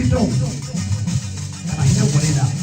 Tito. Imagino por ella.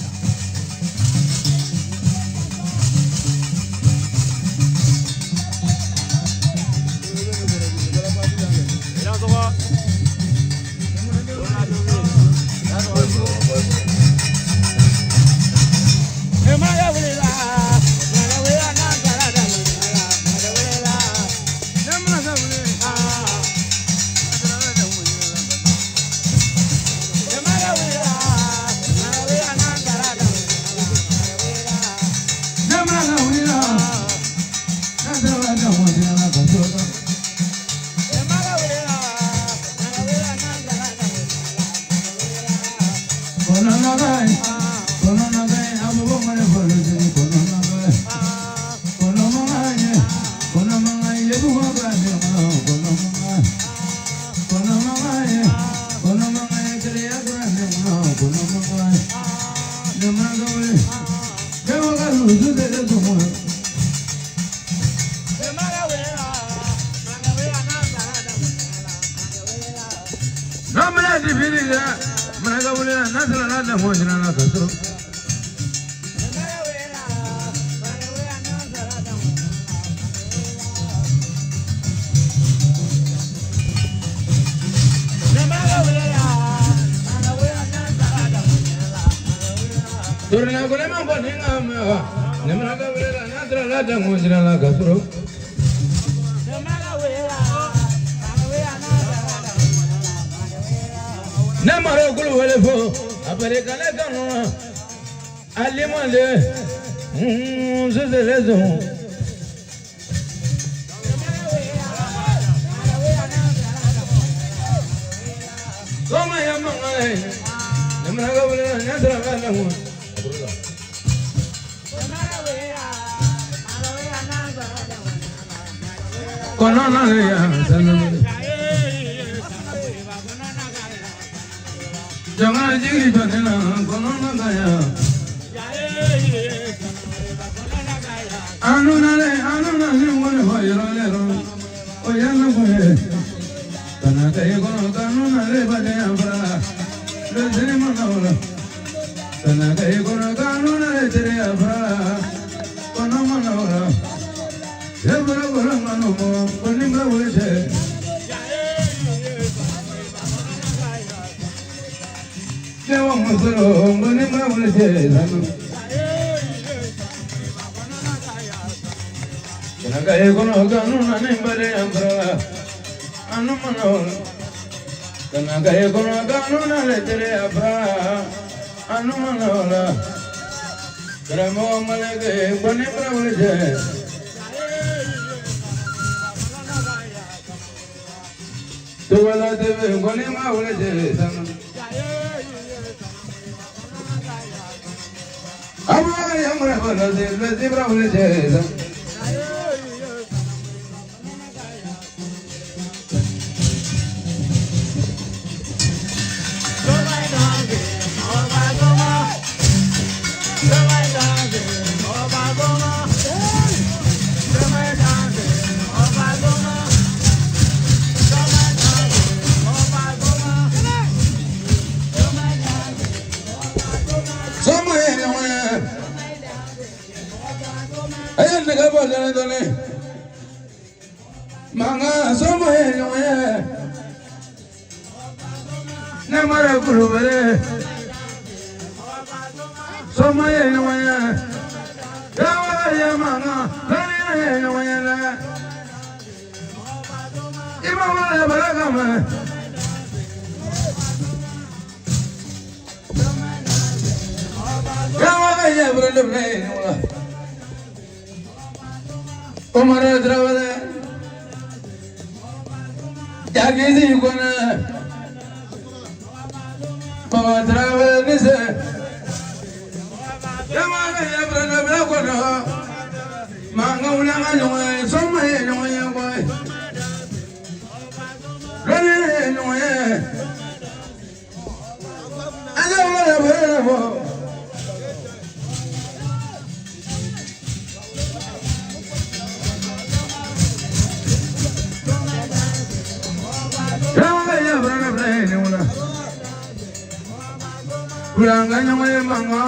Kuranganya manga,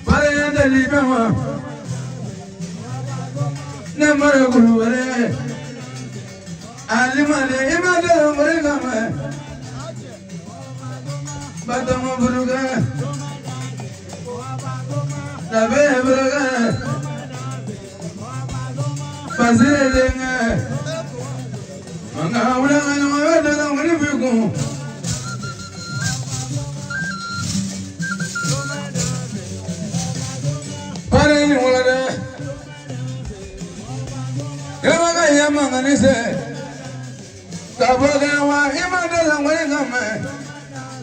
Parayanda Libama, Namara Guruvare, Alimale, Imada Muregama, Batama Buruga, Nabe Buruga, Pasirenga, Manga Uranga, Marifico. Parani mulada, kama kaya manganise, kaboga wa imada langwale ngame,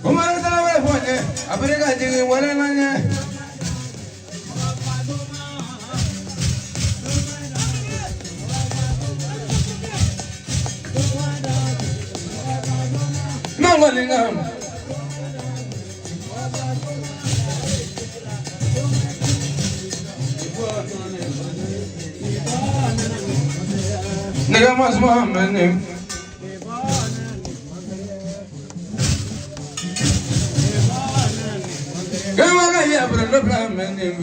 kumara tawe phone, Afrika jigi wale nanye. Mangwale ngame. Nigga must want my name. Come on, I have a problem name.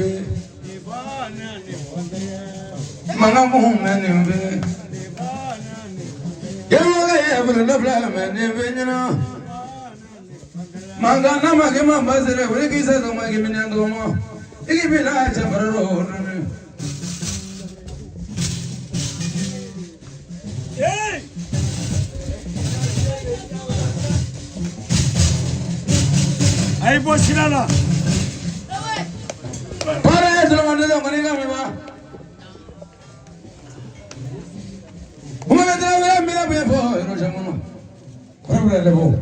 Mangamoon name. Come on, I have a problem name. You know, Mangana Magama Bazar, Ricky says, oh, my given and go more. He give me lights of a road. Ay boşuna. Para eso lo mandé a mi mamá. Una vez la mira bien por no llamo. Para le voy.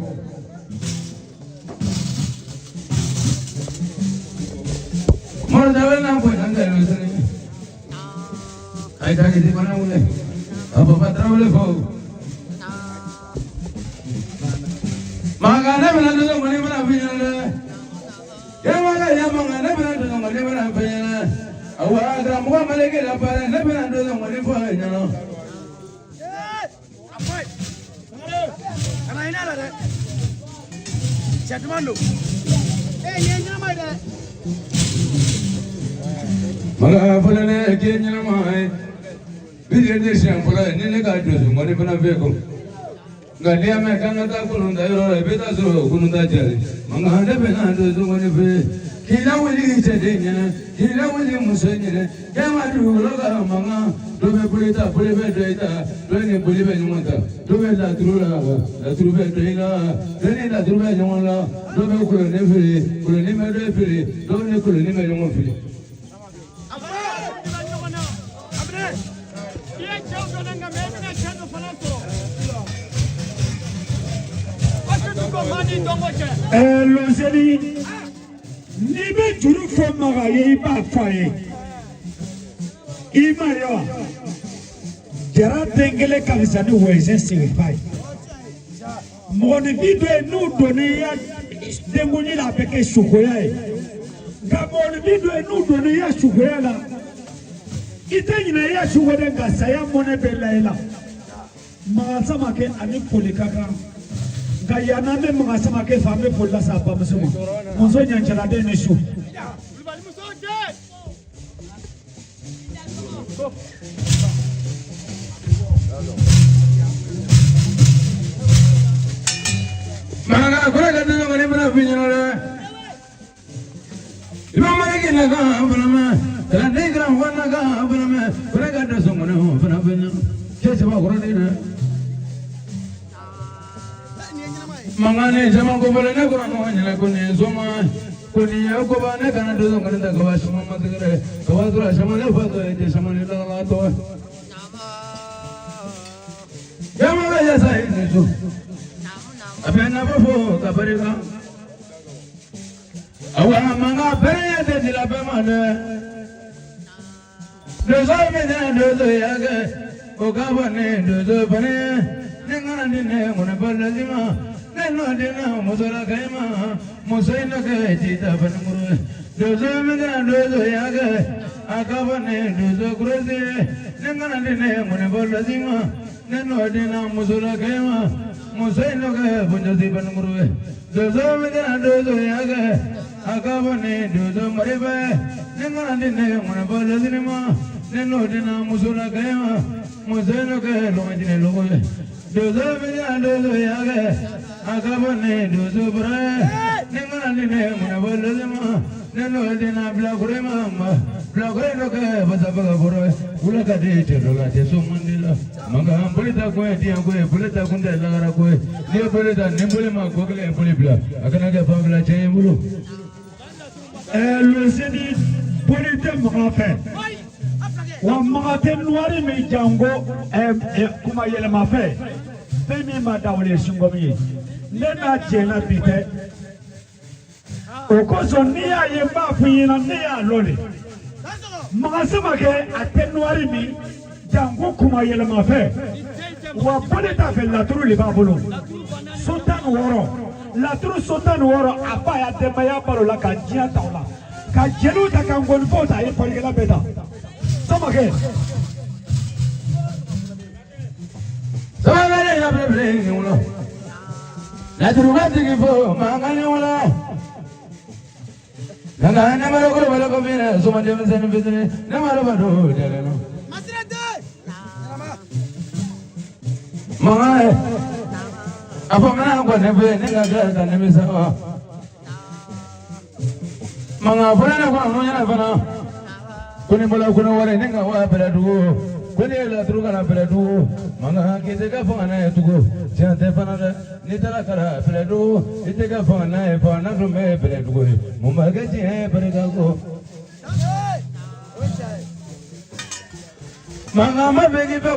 Moro de ver na pues anda no sé. Ahí está que se pone una. A papá trabajo fo. Magana me la doy con el final. Ya maga ya mangana me la doy con el final. Agua gramu me le queda para el final con el final. Apoy. Kana ina la de. Chatmando. Nyanya mai de. Maga fulane ke nyana mai. Bidire de sham fulane ne ga do so ngone bana veko. Galia me kangata kununda yoro beta so kununda jari mangande bena do so ngone be kila wali chedenya kila wali musonyere kama du loga manga do be pulita pulebe doita do ne pulebe nyumata do be la trube doina do ne la trube nyumala do be kulo ne fili kulo ne me do fili do ne kulo ne me nyumon fili Lozeli, ni be juru fo maga ye ba faye. Imayo. Jara tengele kabisani weze sipai. Moni bidwe nu doni ya denguni la peke shukoya e. Gamoni bidwe nu doni ya shukoya la. Itenina ya shukoya nga saya mone bela ela. Maga make ani polikaka. Kayana me mga ke fame pola sa pa musuma. Monso nyanchara de neshu. Manga kura ka do ngone bana finyana. Imama ke na ga bana kala de gram wana ga bana kura ka do so ngone bana finyana. Ke se ba kura de na. Mangane zaman ko bala na ko no hanya ko ne zoma ko ni ya ko ba na kana do ngane da ko ba shuma ma tigre ko ba dura shama ne fa to e shama ne la to ya ma ya sai ne to abena ba fo ka bari ka awa manga bere de dila be ma ne do zo me de do ya ga o ka ba ne do zo ba ne ne ngana ne mo na ba la zima no dina musala kaima musaina ke jita banmuru dozo mena dozo yaga akabane dozo kurese nengana dine mune bolazima neno dina musala kaima Musainoke, Punjasipan Muru, Dozo Midana Dozo Yaga, Akabane, Dozo Mariba, Nengan, Manabala Cinema, Nenodina Musula Kaya, Musainoke, Lomajin Logo, Dozo Midana Dozo Yaga, Akabane, Dozo Bra, Nengan, Manabala Cinema, Nenodina Blagrema, Blagrema, Bazabaga, Ulakade, Roga, Sumandila, Manga, Polita, Polita, Kunda, Lagara, near Polita, Nimbulima, Google, and Polibla, Akanaga, Pavla, Chamulu. Le Sénit, Polita, Mafé. Wamaten Wari, me Jango, Kumayela Mafé. Femi Madawi Sungomi. Nena Jena Pite. Okoso Nia Yemba Fina Nia Loli. Magasamake, Atenuari mi, Jango Kumayela Mafé. Wa Polita fait la trou les babolo. Sotan Woro. La trou Sotan Woro, Apaya Temaya Parola, Kajia Taula. Kajelu Takangon Fota, et Polgela Beta. Samake. La Trumatic for Manganiola. Nanga never go to Comina, so much of a business, never over. Mamma, Apamana, whatever, nigga, than Nemisa. Manga, Puna, Kunimola, Kunawara, Nanga, Wapadu. When you let through Peredu, Manga, get a phone to go. Chantefana, Nitalakara, Peredu, it take a phone for another may Peredu. Mumagati, Peredago. Manga, my baby, for a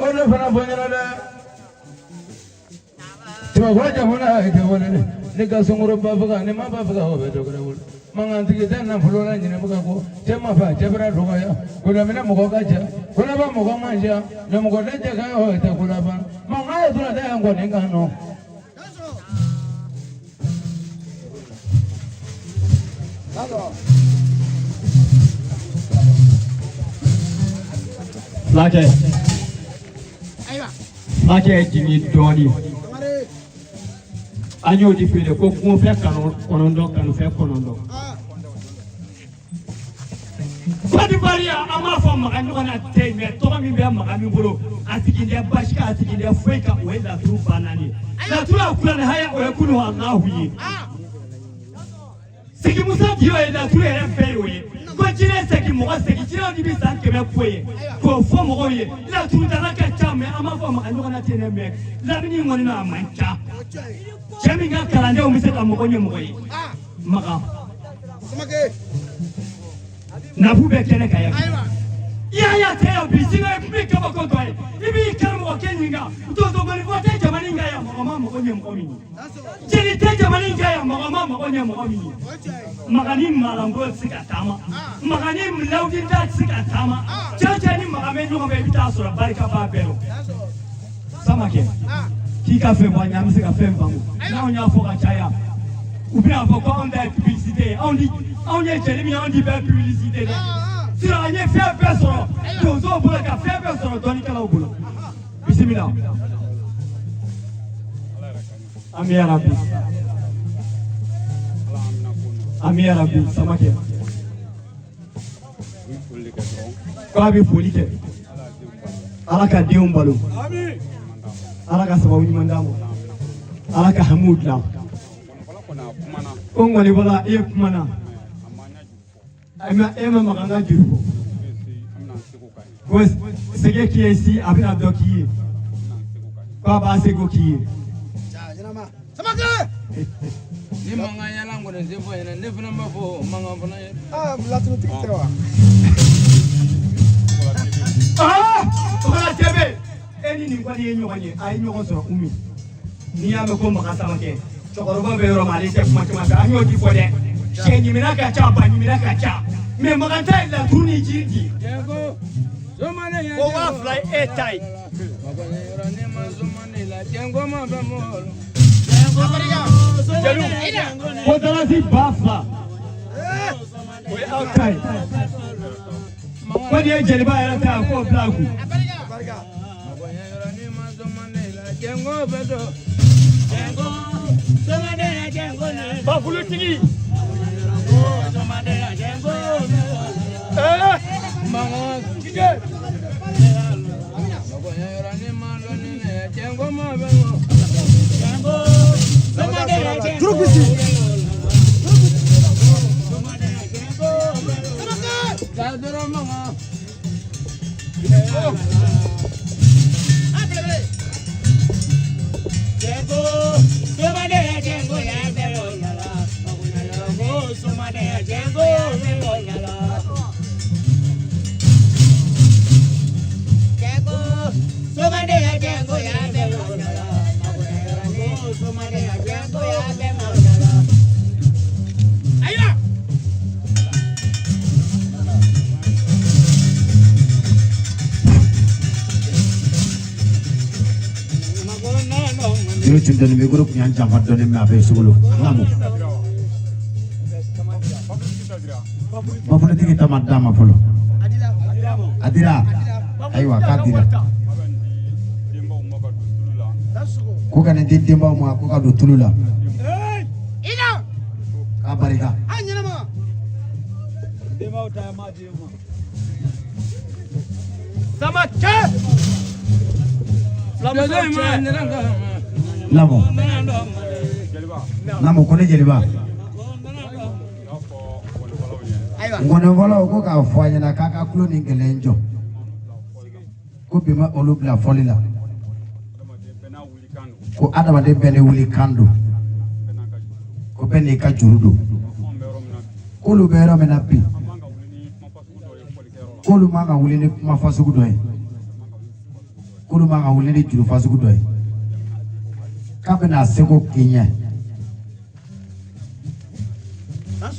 what I want to want Nika Sumuru Baba and Mababa over the Mangantikitan and Flora in Mugago, Jemafa, Jebra Rogaya, Gudamina Mogaja, Gulaba Mogamaja, Namogaja, or the Gulaba, Manga, and Guaningano. Like Jimmy Donny. Anyo di pele ko kun fe kanondo kanu fe konondo Padi baria ama fo magani wana te me to mi be magani bolo atiginde bashika atiginde feka wenda tu banani la tu akula ne haya o yakunu Allahu yi Sigi musa dio e la tu ere fe oye ko jine segi mo segi jino di bi san kebe koye ko fo mo oye la tu dana ka chame ama fo magani wana te ne me la bini ngoni na mancha Jaminga kalande umiseta mokonye mokoyi. Maka. Samake. Nabube kene kaya. Ya teo bisinga pika bakotoy. Ibi kalmo wakeninga. Utozo bali vote jamaninga ya mama mokonye mokomi. Jeli te jamaninga ya mama mokonye mokomi. Magani malango sikatama. Magani mlaudi nda sikatama. Chacha ni magame nyo be bitasura barika babelo. Samake. Kika fait moi nyam sika fait bango na onya foka chaya ou bien pourquoi on a publicité on dit Jérémie on dit publicité si on a fait personne dozo pour la faire personne doni kala obulo bismillah Amia Rabbi samake ko abi folike alaka diumbalo amin Alaka sababu mandamo alaka hamud la Kongo ni wala e kumana ema maganga jiruko ko sege kiesi abina doki ko ba sego ki samake ni manganya lango ne zefo ene ne funa mafo manga funa mlatu tiktewa ola tebe eni ni kwani yenyo kwani ai nyoko so umi ni ya me ko makasa make chokoroba be ro mali te kuma kuma ba nyo di fode shenyi minaka cha ba ni minaka cha me maganta la tuni jiji yego zomane ya wa fly etai magonyera ne mazomane la jengo mamba molo jelu ko dala si bafa we outside ko die jeliba era ta ko blaku Jengo bedo Bafulutigi. Children be group yang jampat doni me abe sugulu ngamu bafule tigi tamat dama folo adira aywa kadira ko kan di demba mo ko ka do tulula ina ka barika anyina ma demba uta ma demba samake Lamo Lamo kone jeliba Ngone vola ko ka fanya na kaka kulo ni ngelenjo ko bima olubla folila ko adama de bene wuli kando ko bene ka jurudo ko lu bero menapi ko lu manga wuli ni mafasugu doy ko lu manga wuli ni juru fasugu doy kabena sego kinya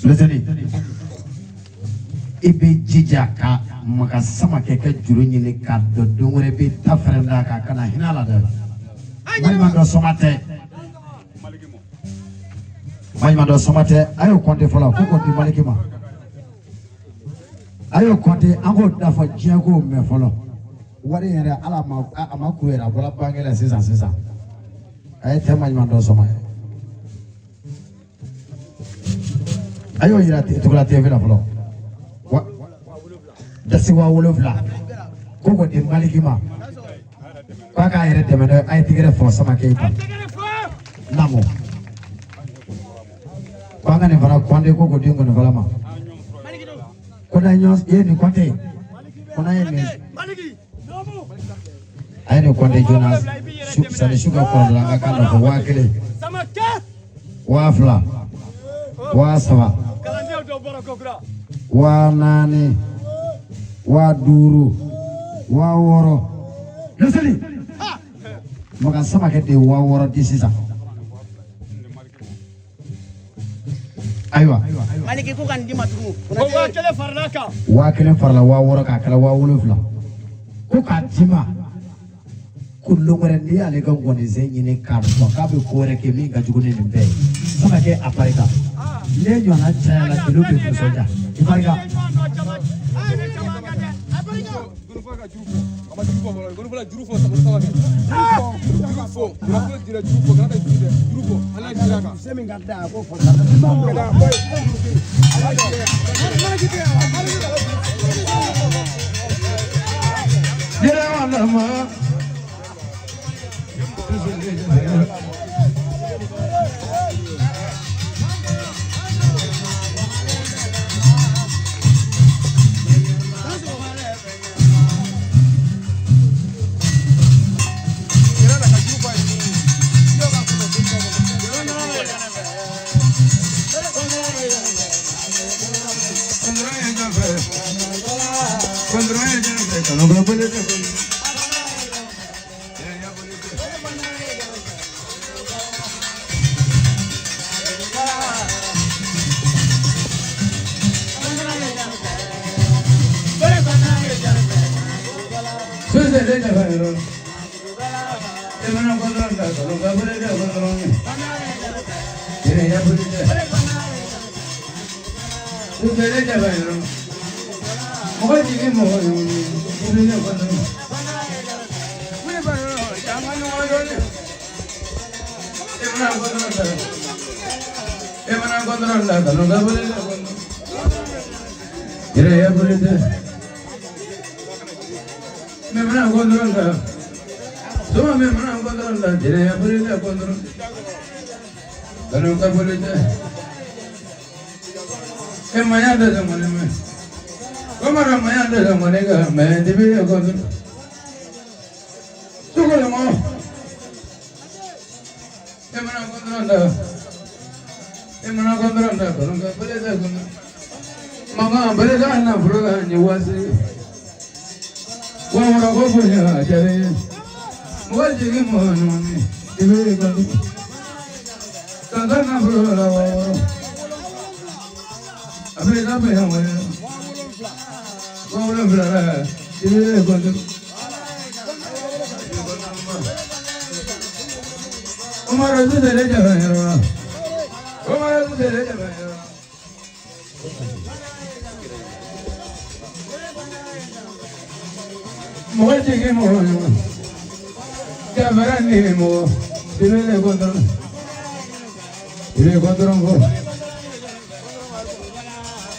leseni ibe jijaka maka sama keke juru nyini ka do dongore be tafrenda ka kana hinala da Majma do somate ayo konte fola ko konte malikima ayo konte ango dafa jiago me folo wari yere ala ma amaku era bola bangela sisa ay te majma do somate ayo yirati tukula tv la folo dasi wa wolofla ko konte malikima Paka yere temeno ay tigere fo sama keipa namo Panga ne fara kwande ko godingo ne falama kona nyos ye ni kwate kona ye ni ay ne kwande Jonas sane shuga ko langa kana ko wakile wafla wasawa wa nani wa duru wa woro Leslie Maka sama kete wa woro disisa Aywa Maliki ku kan di matumu wa kele farlaka wa kele farla wa woro ka kala wa wolofla ku ka tima kullu ngore ndi ale kan goni zenyi ne ka ka be ko re ke mi ga jugune ni be sama ke aparika le nyo na cha la kilo be soja ifarika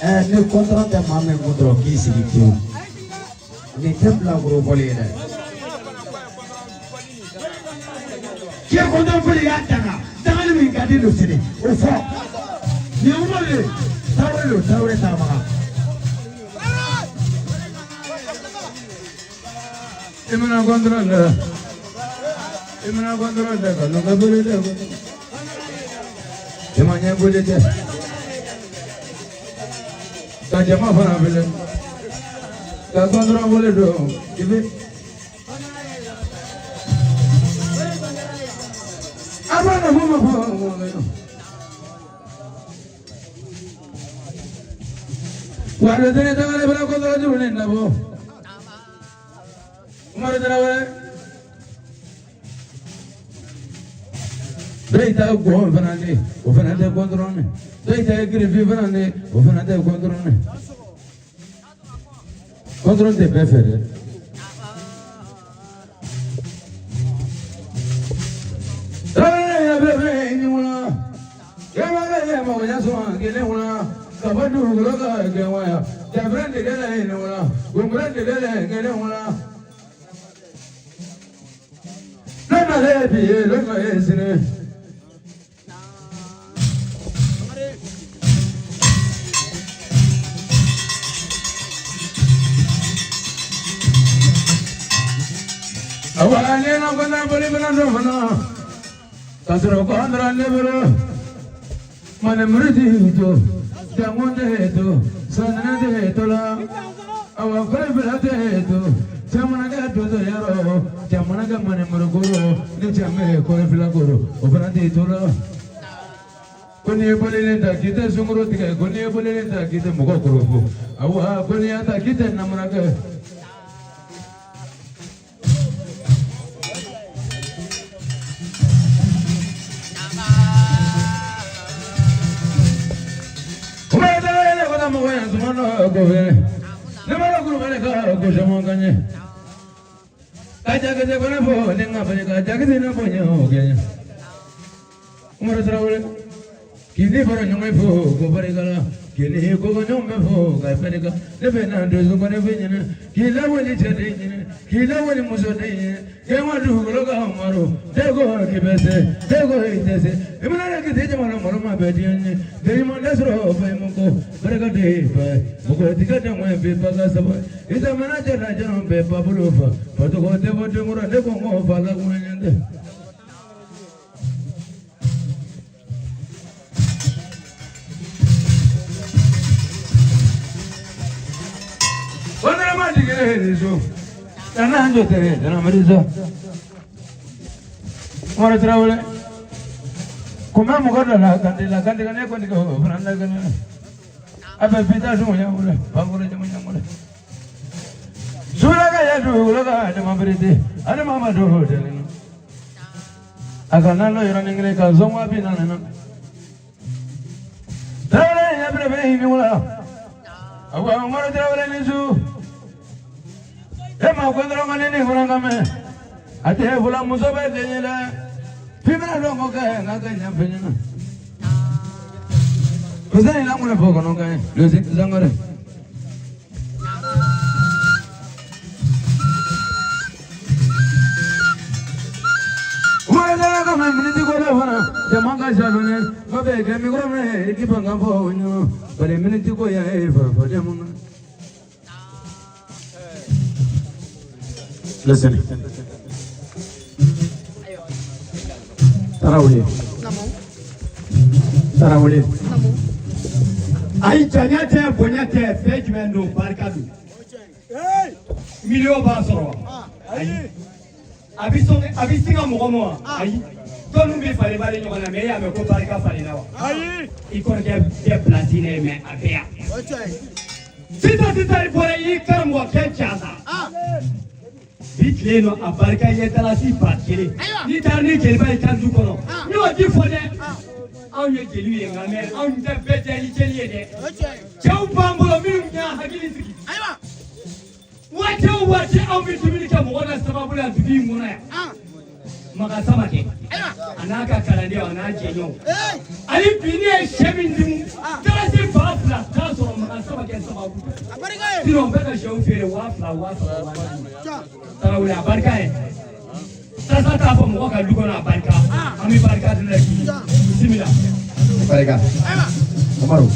Ne contrôle de ma main contrôle qui s'y dit. Ne temple la gros voler. Qui est content pour les gars dans le mingadi le cédé au fond. Ni on va le tawale tamara. Emana contrôle de quand on va voler. Emanya boleh je. Tajama fana boleh. Tak kontrol boleh dong. Ibu. Apa nama mama? Walau dia tak ada berapa kontrol juga ni nabo. Umar terawal. Doita gom fanande, o fanande controne. Doita grifi fanande, o fanande controne. Controne de prefere. Ya bebe ni wala. Ya bebe mo ya so ngene wala. Kabadu groga ke waya. Ya brande gele ni wala. Gumbrande gele ngene wala. Lema lebi, lema esine. Awalnya nak kena boleh benar mana, kasar kandra nebro, mana murti itu, jangan deh itu, sana deh itu lah, awak kau berat itu, zaman agak tu tu yaro, zaman agak mana murguru, ni zaman kau berat guru, berat itu lah. Kuni boleh lenda kita sungguh tiga, kuni boleh lenda kita muka guru, awak kuni ada kita nama agak. Kini para nyamai fo, ko pare kala. Kini ko nyamai fo, kai pare ka. Lebe na dozu ko ne benyene. Kila wali chade nyene. Kila wali musode nyene. Kema du ko ka maro. Dego ki bese, dego itese. Imana ke teje mara maro ma bedianye. Dei mo nasro fa mo ko pare ka de fa. Mo ko tika de mo be pa ka sab. Ida mana jara jara be pa bulu fa. Pa to ko de mo de mo ra de ko mo fa la ko nyende. Eso, tanah jote, tanah marizo. Orang terawal, kumah muka dah ganti kan ya kau ni kau beranda kan. Apa pita semua yang boleh, bangun semua yang boleh. Sudah kaya dulu, ada mama dulu. Akan nalo orang Inggeris kau semua pina nana. Terawal ya berapa ini mula? Awak orang terawal ni su. Ema kondro ngane ni orang kami. Ate bulan musobat ni la. Pimena don't okay, not a champion. Because then I'm going to focus on okay. Losing Zangare. Why not come and minute go over? The Manga Shalon, Babe, can you go away? Keep on going, you know. But a minute to go for them. Listen. Tarawele. Ayi janya tɛ bonya tɛ fɛn jumɛn don barika don. Miliyɔn b'a sɔrɔ wa? Ayi. A bɛ sin ka mɔgɔ ma wa? Ayi. Tɔnnu bɛ falen falen ɲɔgɔn na mais e y'a mɛn ko barika falen na wa? Ayi. I kɔrɔkɛ bɛɛ pilasi ne mais a bɛɛ yan. Sisan i bɔra i karamɔgɔ kɛ casa. Bi tile nɔ a barika ɲɛ dalasi ba kelen. N'i taara ni jeliba ye kan du kɔnɔ. N y'o di fɔ dɛ. Anw ye jeliw ye nka mais anw tɛ bɛɛ tɛ ni jeli ye dɛ. Cɛw b'an bolo minnu y'a hakili sigi. Waati o waati anw bɛ dumuni kɛ mɔgɔ la sababu la dugu in kɔnɔ yan. Makan Samakɛ a n'a ka kalandenw a n'a jɛɲɔgɔnw. Hali bi ne ye sɛ min dun dalasi 2000 t'a sɔrɔ Makan Samakɛ sababu. Sinon n bɛ ka sɛw feere 2000 3000. Tarawele a barika ye. Sasa t'a fɔ mɔgɔ ka du kɔnɔ a barika. An bɛ barika dun dɛ. Bisimila. Barika. Umaru.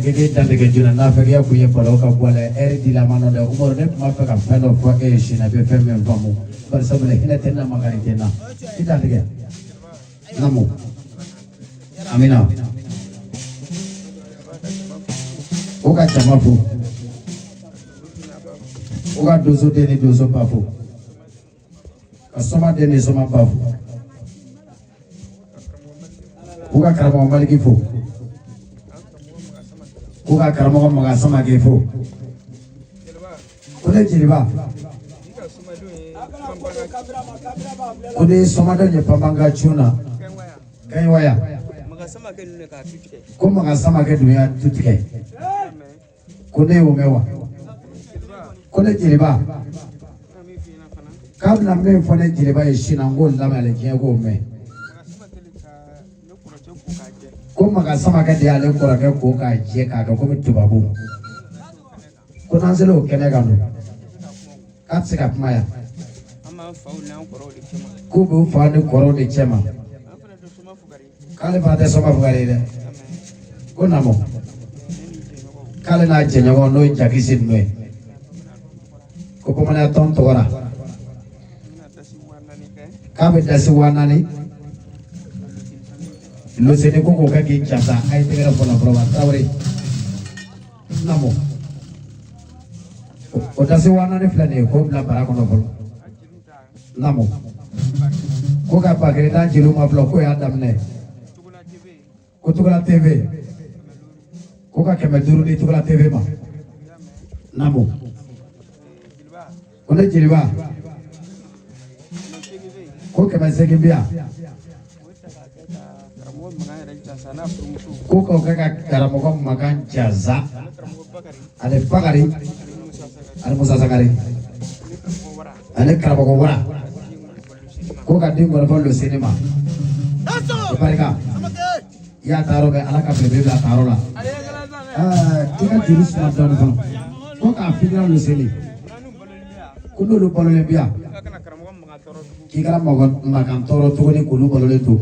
Gege dandige juna n'a fɛ k'e kun ye balo ka bɔ a la ɛri di la ma nɔ dɛ Umaru ne tun b'a fɛ ka fɛn dɔ fɔ e ye sini a bɛ fɛn min faamu bari sabula hinɛ tɛ n na makari tɛ n na i dandige. Namu. Amina. O ka jama fo. O ka donso den ni donso ba fo. Ka sɔma den ni sɔma ba fo. O ka karamɔgɔ Maliki fo. O ka karamɔgɔ Makan Samakɛ fo. Ko ne jeliba. Ko ne sɔmadɔ ye Pamanga Cuna. Kaɲwaya. Ko Makan Samakɛ dun y'a tu tigɛ. Ko ne y'o mɛn wa? Ko ne jeliba. K'a bɛna min fɔ ne jeliba ye sini n k'o lamɛn ale diɲɛ k'o mɛn. Ko Makan Samakɛ de y'ale kɔrɔkɛ ko k'a jɛ k'a kɛ komi tubabu. Ko n'an sera o kɛnɛ kan don k'a tɛ se ka kuma yan. K'u b'u fa ni kɔrɔw de cɛ ma. K'ale fana tɛ sɔma fugari ye dɛ. Ko namɔ. K'ale n'a jɛɲɔgɔn n'o ye Jakisi ninnu ye. Ko bamananya tɔn tɔgɔra. K'a bɛ dasi 4000. Loseni ko k'o kɛ k'i jasa a ye tɛgɛrɛ fɔ nafolo ma Tarawele. Namɔ. O dasi 4000 filɛ nin ye k'o bila bara kɔnɔ fɔlɔ. Namɔ. Ko ka bakiri n'a jeliw ma fɔlɔ k'o y'a daminɛ. Ko Tugula TV. Ko ka 500 di Tugula TV ma. Namɔ. Ko ne jeliba. Ko 800 bi yan. Ko k'o kɛ ka karamɔgɔ Makan Jaza ale Bakari ale Musa Sakari ale karamɔgɔ Wara ko ka den gɔnɔfɔ Loseni ma. Barika i y'a ta yɔrɔ bɛɛ Ala ka belebele bila a ta yɔrɔ la. I ka juru suma dɔɔnin fɔlɔ ko k'a fitira Loseni ko n'olu balolen bi yan k'i kɛra Makan tɔɔrɔ tuguni k'olu balolen to.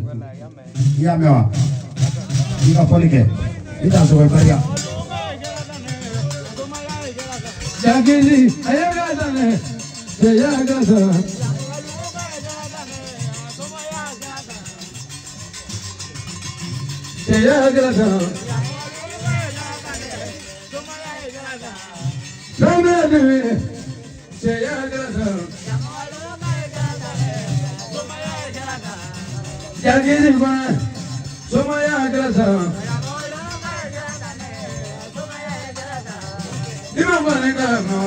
I y'a mɛn wa? I ka fɔli kɛ i t'a sɔrɔ Barika. Jakisi a ye ka sanɛ cɛ y'a ka san. Cɛ y'a ka san. Sɔmɛ dimi cɛ y'a ka san. Jakisi fana sɔmɔ y'a ka san. Ima fana ka ma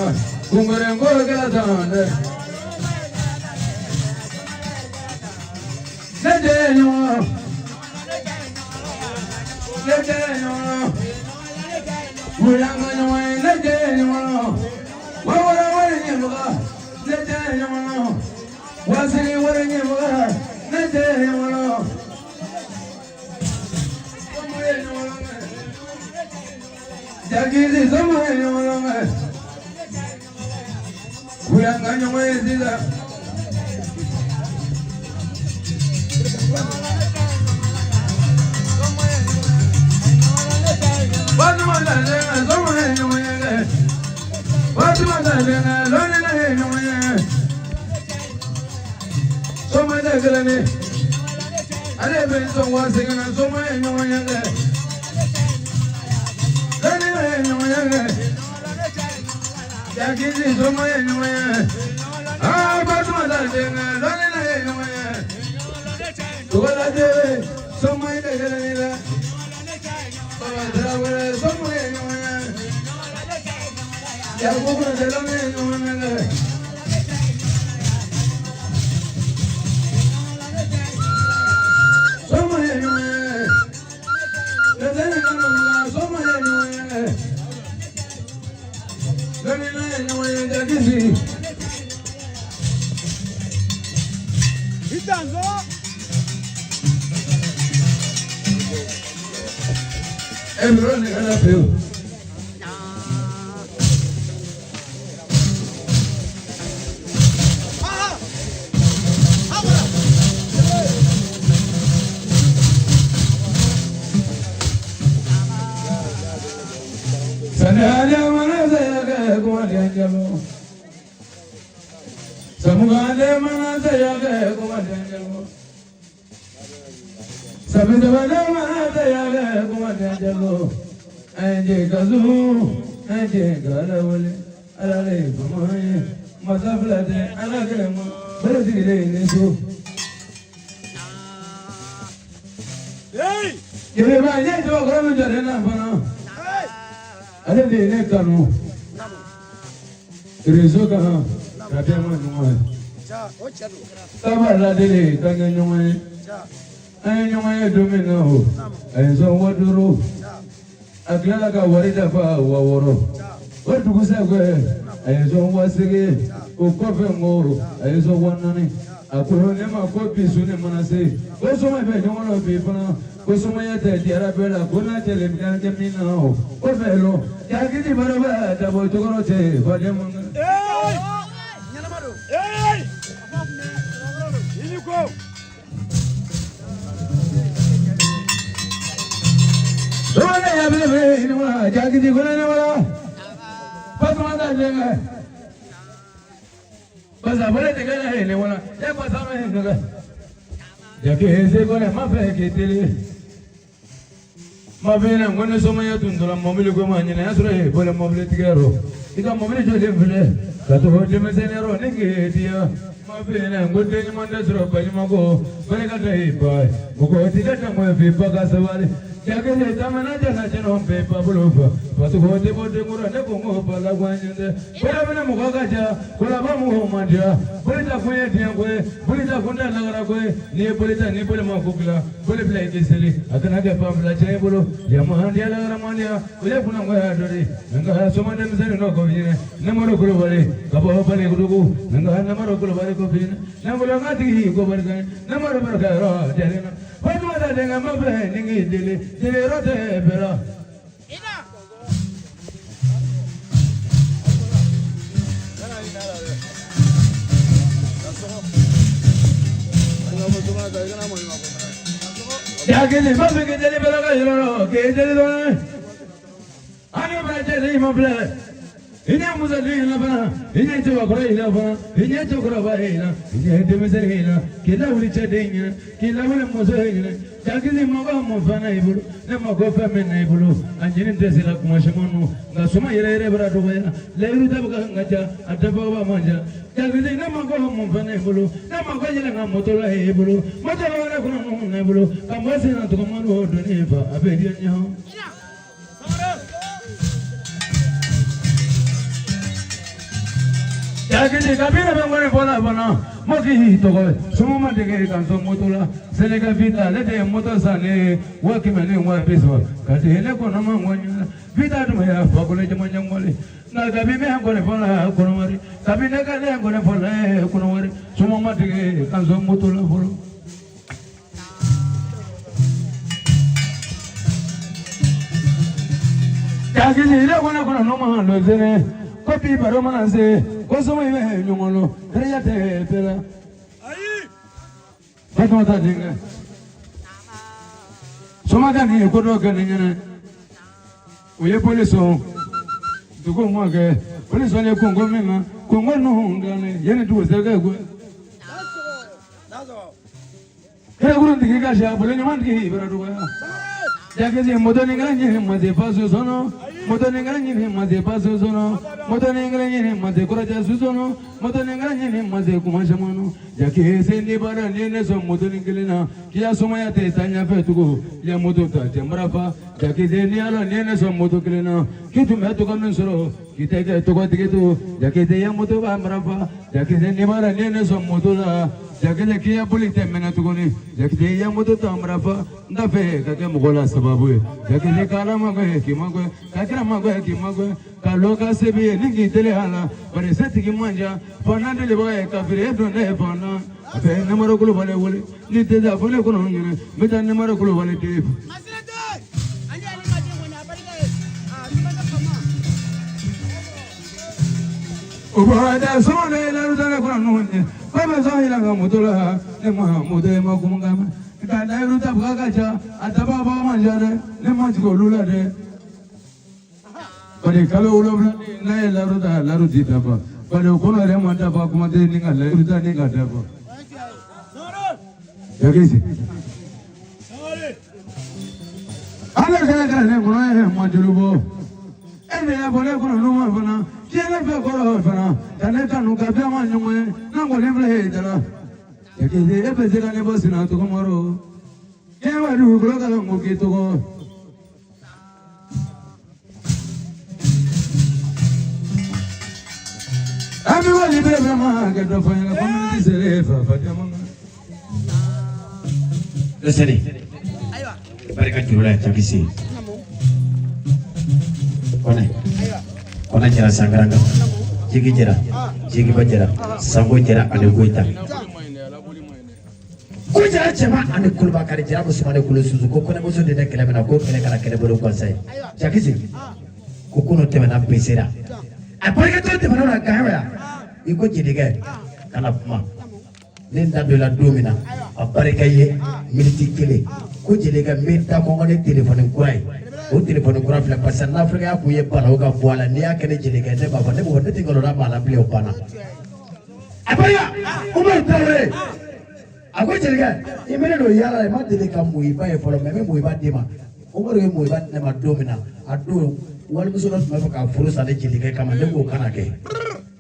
kunkɔrɔ ko ka san dɛ. Ne tɛ ɲɔgɔn. Ne tɛ ɲɔgɔn. Muyanga ɲɔgɔn ye ne tɛ ɲɔgɔn. Wawara wari ɲɛmɔgɔ ne tɛ ɲɔgɔn. Wasiri wari ɲɛmɔgɔ ne Jakisi ile kona kona no man lo zene. Kopi baro manase. Kosomo ibe nyongolo. Treya te pela. Ayi. Fatma ta dinga. Soma gani ko do gani nyane. Oye poliso. Dugo mo ke. Poliso le kongo mema. Kongo no ngane. Yene du zega go. Kaya gurun digi kasha bole nyaman digi ibara do ya. Jakisi modoni ngani mate paso sono. Modoni ngani mate paso sono. Modoni ngani mate kuraja susono. Modoni ngani mate kumasha mono. Jakisi ni bara ni so modoni ngilina. Kia somaya te tanya fetugo. Ya modo ta tembrafa. Jakisi ni ala ni so modo ngilina. Kitu metu kanu soro. Kita ke to ko tigetu. Jakisi ya modo ba mbrafa. Jakisi ni bara ni so modo la. Jakisi kia polite mena tugoni. Jakisi ya modo ta mbrafa. Ndafe kake mugola sababu. Jakisi kala magwe kimagwe. Kakira magwe kimagwe. Kaloka sebi ningi tele hala. Bare seti kimanja. Fana dele bae kafire donde fana. Ape namaro kulo bale wole. Nite da bole kono ngene. Meta namaro kulo bale tip. Ubada sone la rutana kono ngene. Baba zahila ngamudula. Nema mude magumangama. Kada ruta bagaja. Ataba baba manjare. Nema jigolula de. Bare kalo ulo na la ruta la rutita ba. Bare kono re manda ba kuma de ninga la ruta ninga da ba. Jakisi. Ala kana ne kono e majulubo. Ene ya bole kono no ma bana. Tiene pe kono bana. Tane kanu ka pe ma nyumwe. Na ngole ble dara. Jakisi e pe zega ne bosina to komoro. Ke wa du kono ka ngo ki to ko. Everybody baby ma get the fire community serefa fatima. Listen. Barika jurula Jakisi. Kona jara sangaranga. Jigi jara. Jigi bajara. Sango jara ane goita. Ko jara chema ane kulba kare jara musumane kulu suzuko kone musu de kele mena ko kele kala kele bolo konsai. Jakisi. Kukuno temena pesera. Apalagi tu temena na kahwa. Iko jidiga kana kuma. Nenda dola domina. Apareka ye militi kele. Ko jidiga meta mongone telefone kurai. O telefone kurai fila pasan na Afrika aku ye pala oga buala ni akene jidiga ne baba ne bo ne tingalo na mala bli opana. Apaya Umar Traore. Ako jidiga imene do yala ma teleka muiba e folo meme muiba dima. Umar ye muiba ne ma domina. Ado wal musola ma ka furusa ne jidiga kama ne ko kana ke.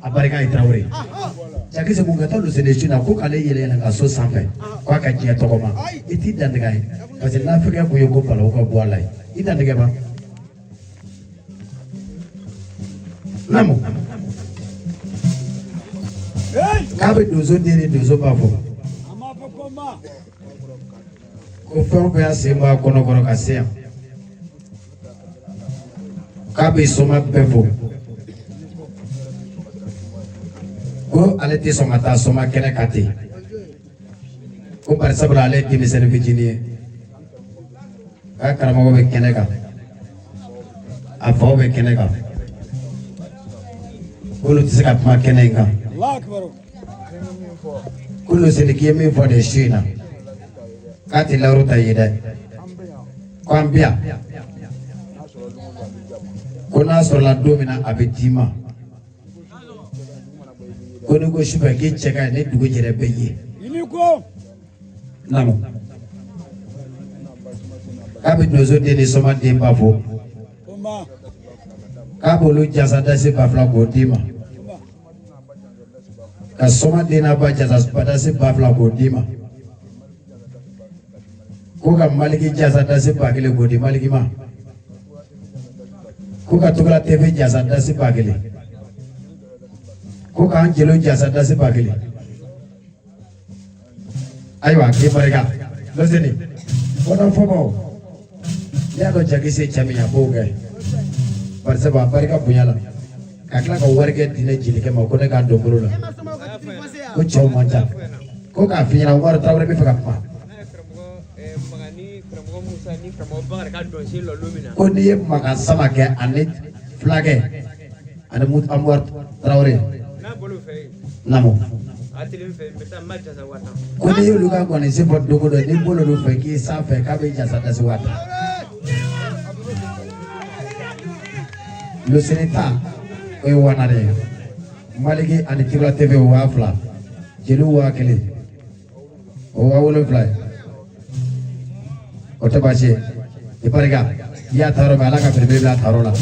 Apareka Traore. Jakisi mungato lo senechina ko kale yele na ngaso sampe kwa kajia tokoma iti dandagai parce que l'Afrique ko yoko pala ko boala iti dandagai ba namo kabe dozo dere dozo bafo ko fon ko asema kono kono kasea kabe soma befo ko ale te somata soma kene kati ko par sabra ale ti misere Virginie ka karamo be kene ka afo be kene ka ko lu tsaka ma kene ka Allah akbar ko lu se ki mi fo de shina kati la ruta yida ko ambia ko na so la domina abetima kono ko shuba ke cheka ne dugo jere beye iniko namo kabe nozo de ne soma de bafo oma kabo lu jasa dase bafla ko dima ka soma de na ba jasa dase bafla ko dima ko ka maliki jasa dase bagele ko di maliki ma ko ka tugala tv jasa dase bagele ko kan jelo jasa dase bagele aywa ke barega loseni wona fobo ya do Jakisi chamiya boga parce que barega bunyala kakla ko warge dine jilike ma ko ne ka dombolo la ko chaw manja ko ka finya war Traore be faka ma ko n'i ye makan sama kɛ ani fulakɛ ani Amadu Tarawele namu ko n'i y'olu ka gɔnisi fɔ don o don n'i bol'olu fɛ k'i sanfɛ k'a bɛ jasa dasi waati lusini ta o ye wana de ye Maliki ani Kibla TV o 2000 jeliw 1000 o 7000 ye o tɛ baasi ye i barika i y'a ta yɔrɔ min Ala ka belebele bila a ta yɔrɔ la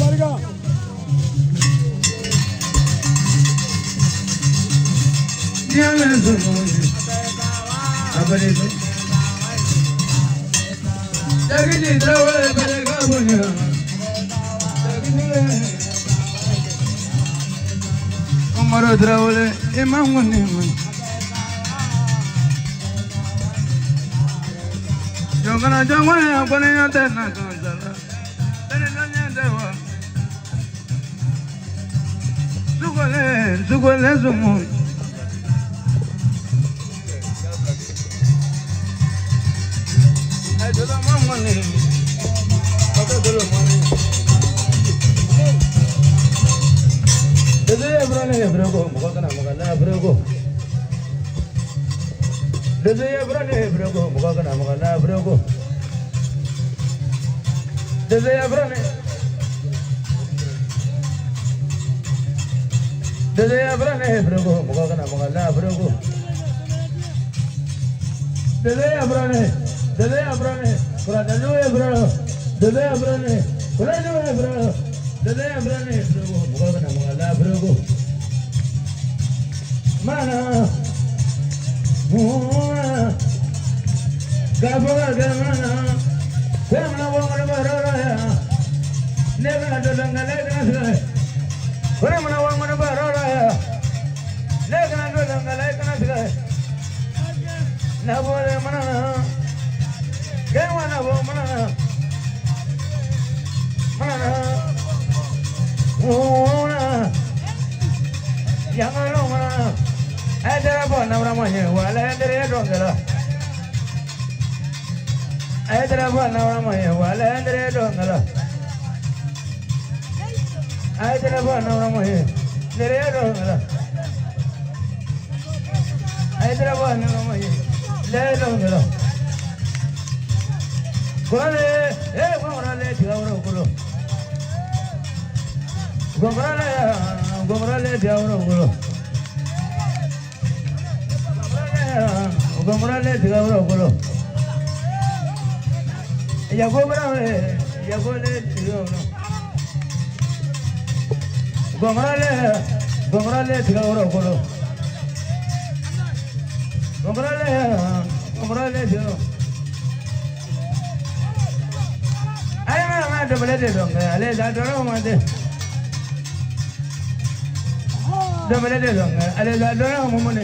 Amaro Tarawele imangone Jongana jongwana kone tena kanjala tena dewa Sugole zumu Ay dola mangone Pata dola mangone Desde Brego, Mogana Mogana Brego. Desde Brego, Mogana Mogana Brego. Desde Brego, Mogana Mogana Brego. Desde Brego, Kuradalu Brego. Desde Brego, Kuradalu Brego. Desde Brego, Mogana Mogana Brego. Mana, Gabba Gamana, Gamma Wamana, never the Langalaka, Ramana Wamana, Legana the Langalaka, Nabo Mana, Gamana Wamana, Mana, Yamana. Ada apa nama namanya? Wala dari dongela. Ada apa nama namanya? Wala dari dongela. Ada apa nama namanya? Dari dongela. Ada apa nama namanya? Dari dongela. Gomrale tiga orang kulo. Gomrale tiga orang kulo. Gomrale tiga orang kulo. Ya gomrale tiga orang. Gomrale tiga orang kulo. Gomrale tiga. Ay mana ada boleh dong, ale dah dorong mati. Dah boleh dong, ale dah dorong mana?